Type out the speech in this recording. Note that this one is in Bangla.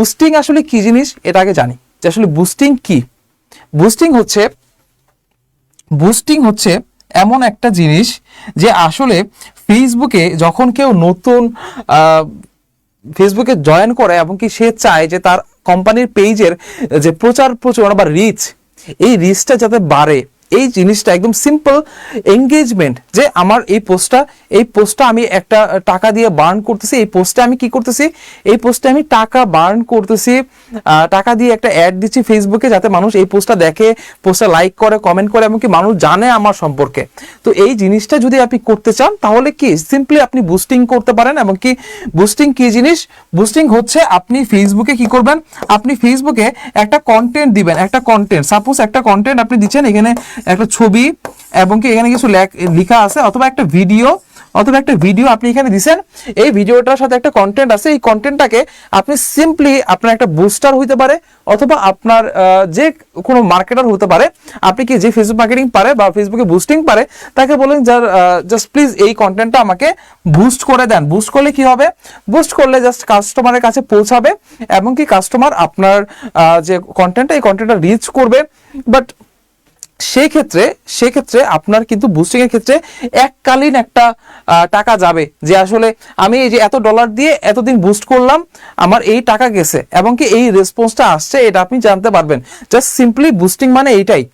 বুস্টিং আসলে কি জিনিস এটা আগে জানি, যে আসলে বুস্টিং কি। বুস্টিং হচ্ছে এমন একটা জিনিস যে আসলে ফেসবুকে যখন কেউ নতুন ফেসবুকে জয়েন করে এবং কি সে চায় যে তার কোম্পানির পেজের যে প্রচারণা বা রিচ, এই রিচটা যাতে বাড়ে, এই জিনিসটা একদম সিম্পল এঙ্গেজমেন্ট, যে আমার এই পোস্টটা আমি একটা টাকা দিয়ে বার্ন করতেছি, এই পোস্টে আমি কি করতেছি, এই পোস্টে আমি টাকা বার্ন করতেছি, টাকা দিয়ে একটা অ্যাড দিচ্ছি ফেসবুকে, যাতে মানুষ এই পোস্টটা দেখে, পোস্টটা লাইক করে, কমেন্ট করে, এমনকি মানুষ জানে আমার সম্পর্কে। তো এই জিনিসটা যদি আপনি করতে চান তাহলে কি সিম্পলি আপনি বুস্টিং করতে পারেন। এবং কি বুস্টিং কি জিনিস, বুস্টিং হচ্ছে আপনি ফেসবুকে কি করবেন, আপনি ফেসবুকে একটা কন্টেন্ট দিবেন, একটা কন্টেন্ট, সাপোজ একটা কন্টেন্ট আপনি দিচ্ছেন, এখানে একটা ছবি এবং কি এখানে কিছু লেখা আছে, অথবা একটা ভিডিও আপনি এখানে দিছেন, এই ভিডিওটার সাথে একটা কন্টেন্ট আছে, এই কন্টেন্টটাকে আপনি সিম্পলি আপনার একটা বুস্টার হইতে পারে, অথবা আপনার যে কোনো মার্কেটার হতে পারে, আপনি কি যে ফেসবুক মার্কেটিং পারে বা ফেসবুকে বুস্টিং পারে তাকে বলেন যার জাস্ট প্লিজ এই কন্টেন্টটা আমাকে বুস্ট করে দেন। বুস্ট করলে কি হবে, বুস্ট করলে জাস্ট কাস্টমারের কাছে পৌঁছাবে এবং কি কাস্টমার আপনার যে কন্টেন্টটা, এই কন্টেন্টটা রিচ করবে। বাট সেক্ষেত্রে আপনার কিন্তু বুস্টিং এর ক্ষেত্রে এককালীন একটা টাকা যাবে, যে আসলে আমি এই যে এত ডলার দিয়ে এতদিন বুস্ট করলাম, আমার এই টাকা গেছে এবং কি এই রেসপন্সটা আসছে, এটা আপনি জানতে পারবেন। জাস্ট সিম্পলি বুস্টিং মানে এইটাই।